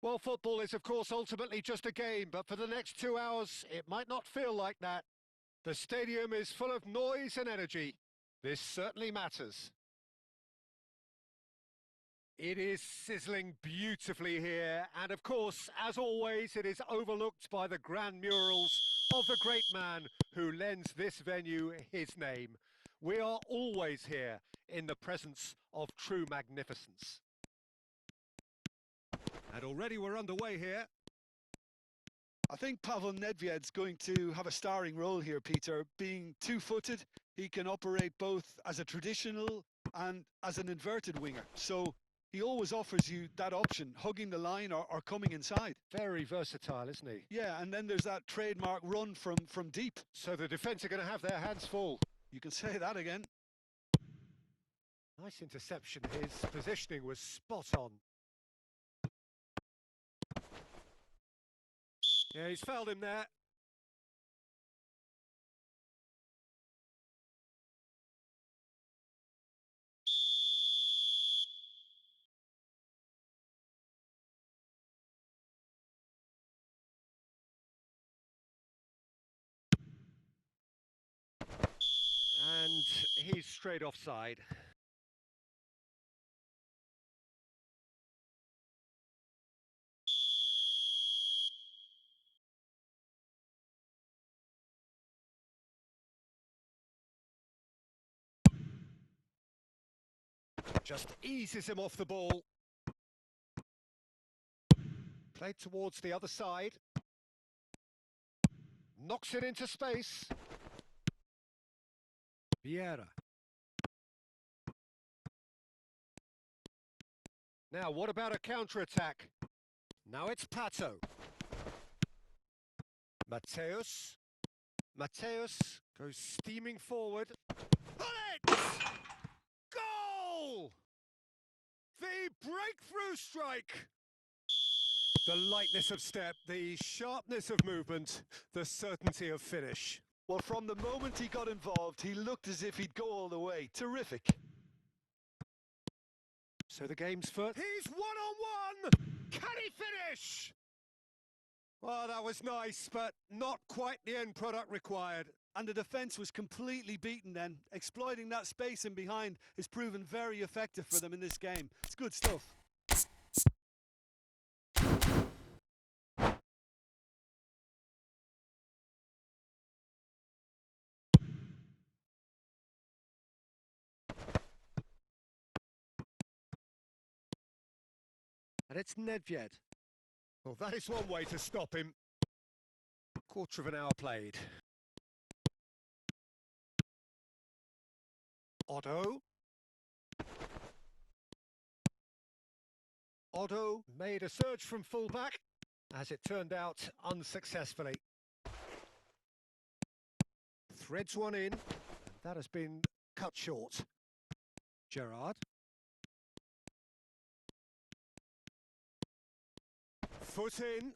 Well, football is, of course, ultimately just a game, but for the next 2 hours, it might not feel like that. The stadium is full of noise and energy. This certainly matters. It is sizzling beautifully here, and of course, as always, it is overlooked by the grand murals of the great man who lends this venue his name. We are always here in the presence of true magnificence. And already we're underway here. I think Pavel Nedved's going to have a starring role here, Peter. Being two-footed, he can operate both as a traditional and as an inverted winger. So he always offers you that option, hugging the line or coming inside. Very versatile, isn't he? Yeah, and then there's that trademark run from deep. So the defence are going to have their hands full. You can say that again. Nice interception. His positioning was spot on. Yeah, he's fouled him there. And he's straight offside. Just eases him off the ball. Played towards the other side. Knocks it into space. Vieira. Now, what about a counter-attack? Now it's Pato. Mateus. Mateus goes steaming forward. Bullet! Goal! The breakthrough strike! The lightness of step, the sharpness of movement, the certainty of finish. Well, from the moment he got involved, he looked as if he'd go all the way. Terrific. So the game's first. He's one-on-one! Can he finish? Well, that was nice, but not quite the end product required. And the defence was completely beaten then. Exploiting that space in behind has proven very effective for them in this game. It's good stuff. And it's Nedved. Well, that is one way to stop him. Quarter of an hour played. Otto. Otto made a surge from fullback, as it turned out unsuccessfully. Threads one in, and that has been cut short. Gerrard. Foot in.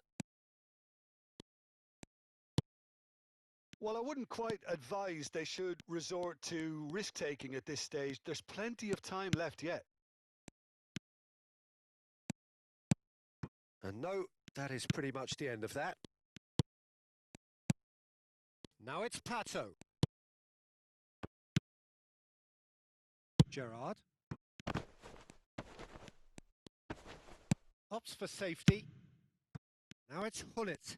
Well, I wouldn't quite advise they should resort to risk-taking at this stage. There's plenty of time left yet. And no, that is pretty much the end of that. Now it's Pato. Gerrard. Opts for safety. Now it's Hullet.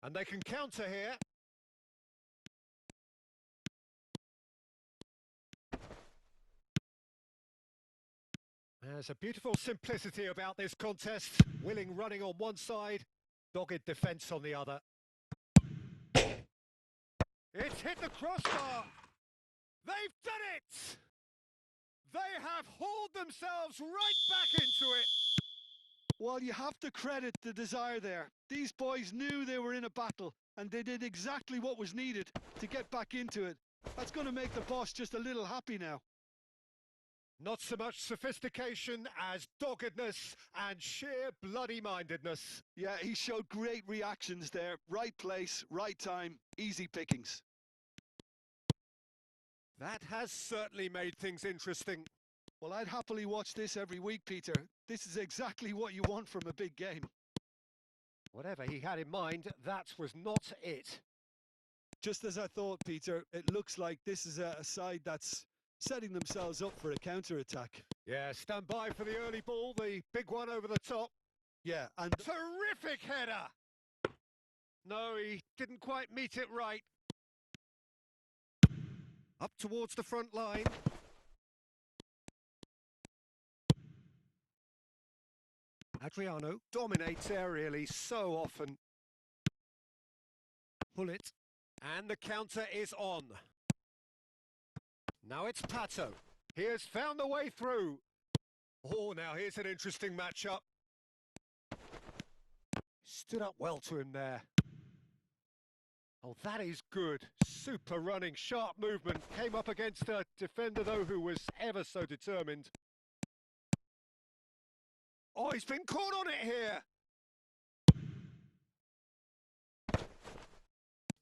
And they can counter here. There's a beautiful simplicity about this contest. Willing running on one side, dogged defence on the other. It's hit the crossbar. They've done it! They have hauled themselves right back into it. Well, you have to credit the desire there. These boys knew they were in a battle, and they did exactly what was needed to get back into it. That's going to make the boss just a little happy now. Not so much sophistication as doggedness and sheer bloody-mindedness. Yeah, he showed great reactions there. Right place, right time, easy pickings. That has certainly made things interesting. Well, I'd happily watch this every week, Peter. This is exactly what you want from a big game. Whatever he had in mind, that was not it. Just as I thought, Peter, it looks like this is a side that's setting themselves up for a counter-attack. Yeah, stand by for the early ball, the big one over the top. Yeah, and Terrific header! No, he didn't quite meet it right. Up towards the front line. Adriano dominates aerially so often. Pull it. And the counter is on. Now it's Pato. He has found the way through. Oh, now here's an interesting matchup. Stood up well to him there. Oh, that is good. Super running, sharp movement. Came up against a defender, though, who was ever so determined. Oh, he's been caught on it here.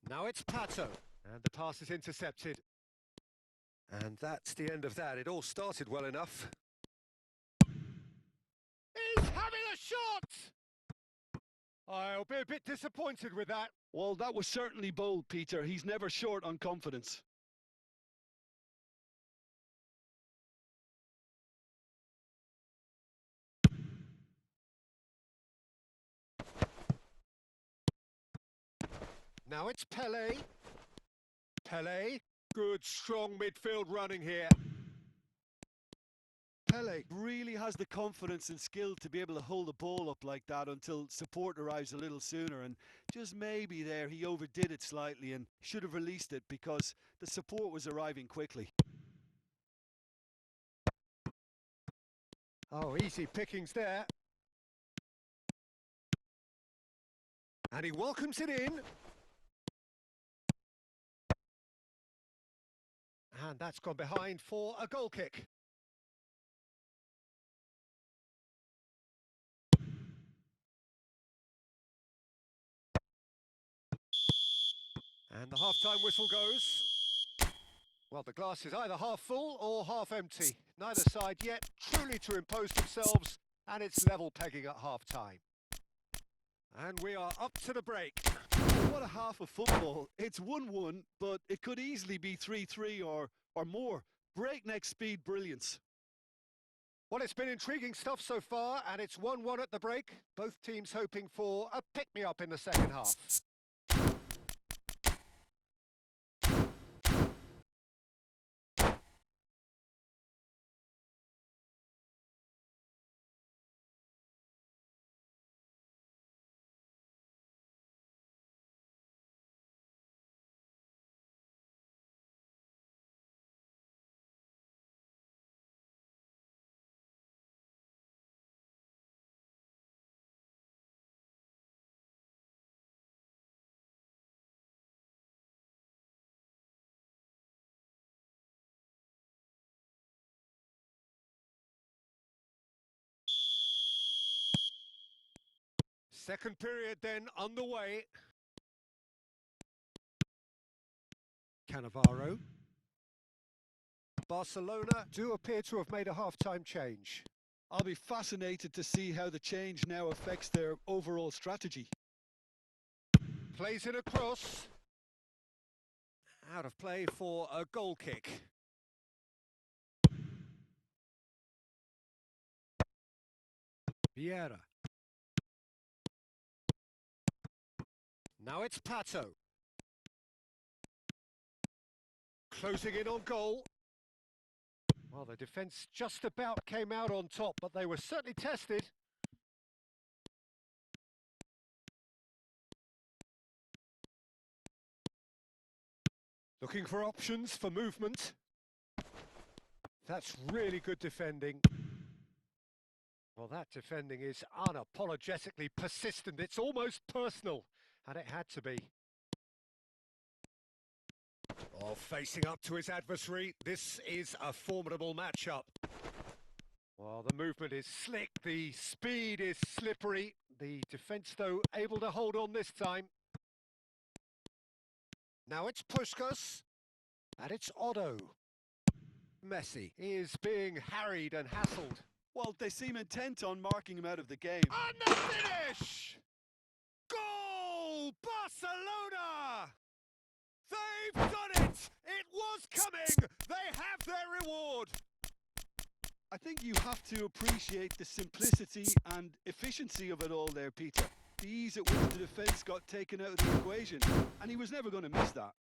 Now it's Pato. And the pass is intercepted. And that's the end of that. It all started well enough. He's having a shot! I'll be a bit disappointed with that. well, that was certainly bold, Peter. He's never short on confidence. Now it's Pele. Pele. Good, strong midfield running here. Pele really has the confidence and skill to be able to hold the ball up like that until support arrives a little sooner, and just maybe there he overdid it slightly and should have released it because the support was arriving quickly. Oh, easy pickings there. And he welcomes it in. And that's gone behind for a goal kick. And the half-time whistle goes. Well, the glass is either half full or half empty. Neither side yet truly to impose themselves, and it's level pegging at half-time. And we are up to the break. What a half of football. It's 1-1, but it could easily be 3-3 or more. Breakneck speed brilliance. Well, it's been intriguing stuff so far, and it's 1-1 at the break. Both teams hoping for a pick-me-up in the second half. Second period then underway. Cannavaro. Barcelona do appear to have made a half-time change. I'll be fascinated to see how the change now affects their overall strategy. Plays it across. Out of play for a goal kick. Vieira. Now it's Pato. Closing in on goal. Well, the defence just about came out on top, but they were certainly tested. Looking for options for movement. That's really good defending. Well, that defending is unapologetically persistent. It's almost personal, and it had to be. Oh, facing up to his adversary, this is a formidable matchup. Well, the movement is slick, the speed is slippery. The defence, though, able to hold on this time. Now it's Puskás, and it's Otto. Messi is being harried and hassled. Well, they seem intent on marking him out of the game. And the finish! Barcelona! They've done it! It was coming! They have their reward! I think you have to appreciate the simplicity and efficiency of it all there, Peter. The ease at which the defence got taken out of the equation, and he was never going to miss that.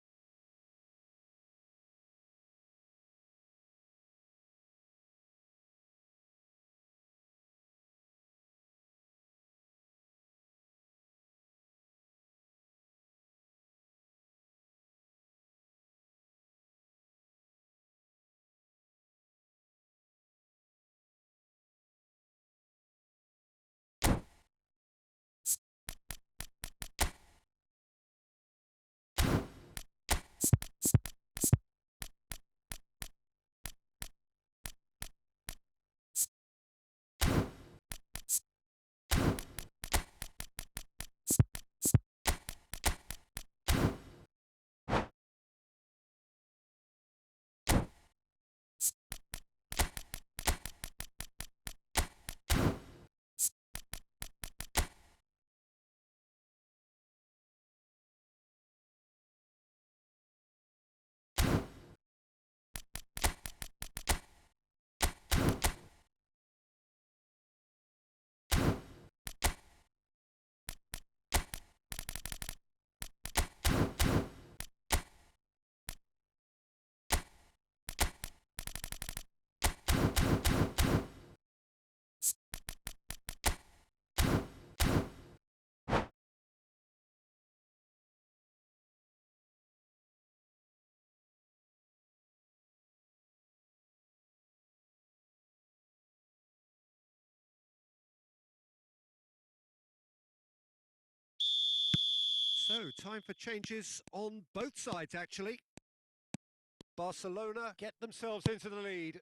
So, time for changes on both sides, actually. Barcelona get themselves into the lead.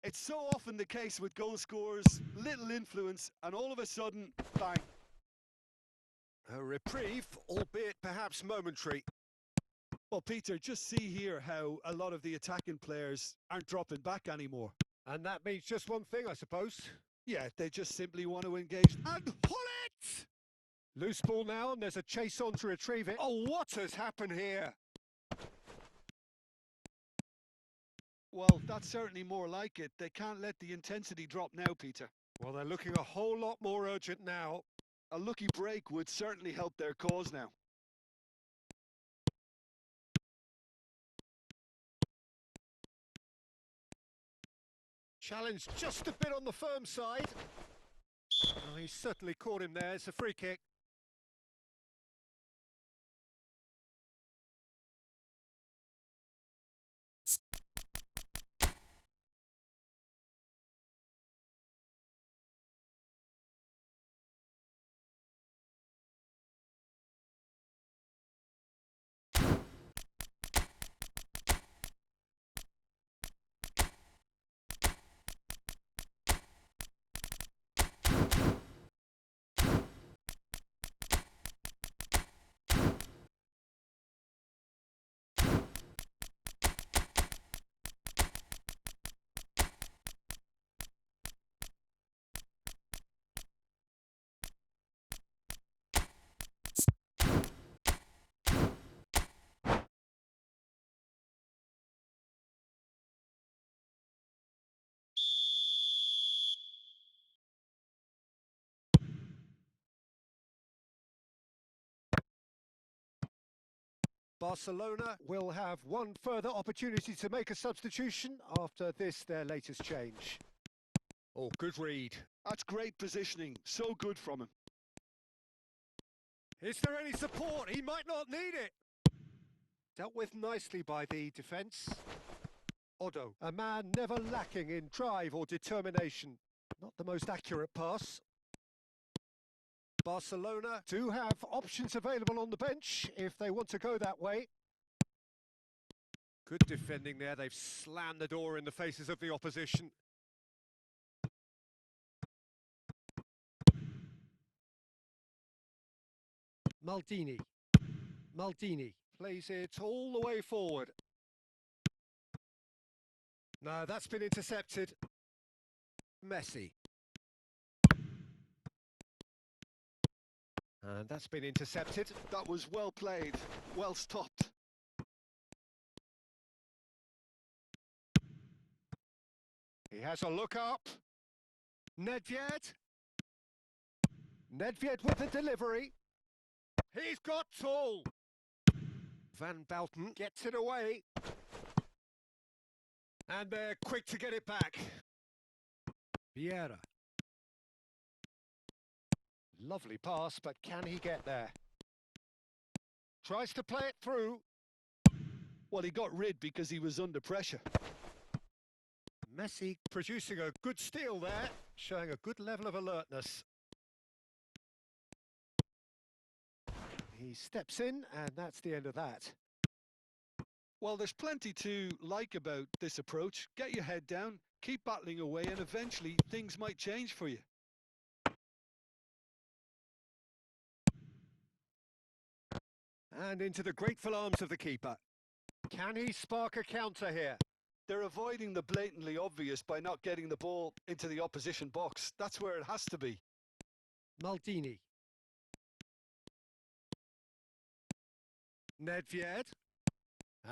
It's so often the case with goal scorers, little influence, and all of a sudden, bang. A reprieve, albeit perhaps momentary. Well, Peter, just see here how a lot of the attacking players aren't dropping back anymore. And that means just one thing, I suppose. Yeah, they just simply want to engage. And pull it! Loose ball now, and there's a chase on to retrieve it. Oh, what has happened here? Well, that's certainly more like it. They can't let the intensity drop now, Peter. Well, they're looking a whole lot more urgent now. A lucky break would certainly help their cause now. Challenge just a bit on the firm side. Oh, he certainly caught him there. It's a free kick. Barcelona will have one further opportunity to make a substitution after this, their latest change. Oh, good read. That's great positioning. So good from him. Is there any support? He might not need it. Dealt with nicely by the defence. Otto, a man never lacking in drive or determination. Not the most accurate pass. Barcelona do have options available on the bench if they want to go that way. Good defending there. They've slammed the door in the faces of the opposition. Maldini plays it all the way forward. No, that's been intercepted. Messi. And that's been intercepted. That was well played, well stopped. He has a look up. Nedved. Nedved with the delivery. He's got tall. Van Belten gets it away. And they're quick to get it back. Vieira. Lovely pass, but can he get there? Tries to play it through. Well, he got rid because he was under pressure. Messi producing a good steal there, showing a good level of alertness. He steps in, and that's the end of that. Well, there's plenty to like about this approach. Get your head down, keep battling away, and eventually things might change for you. And into the grateful arms of the keeper. Can he spark a counter here? They're avoiding the blatantly obvious by not getting the ball into the opposition box. That's where it has to be. Maldini. Nedved.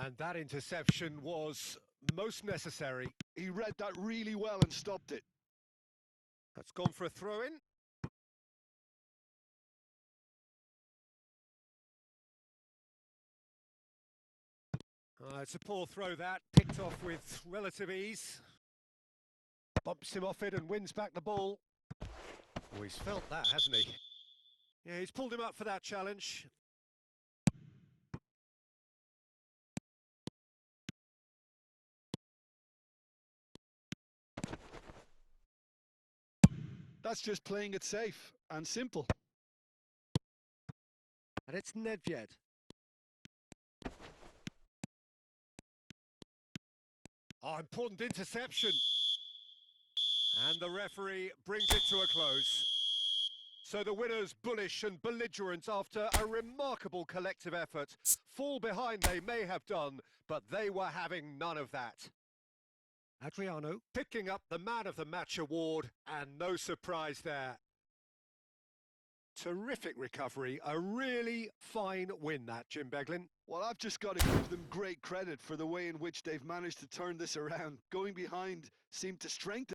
And that interception was most necessary. He read that really well and stopped it. That's gone for a throw-in. It's a poor throw that, picked off with relative ease. Bumps him off it and wins back the ball. Oh, he's felt that, hasn't he? Yeah, he's pulled him up for that challenge. That's just playing it safe and simple. And it's Nedved. Oh, important interception. And the referee brings it to a close. So the winners, bullish and belligerent after a remarkable collective effort. Fall behind they may have done, but they were having none of that. Adriano picking up the Man of the Match award, and no surprise there. Terrific recovery, a really fine win that, Jim Beglin. Well, I've just got to give them great credit for the way in which they've managed to turn this around. Going behind seemed to strengthen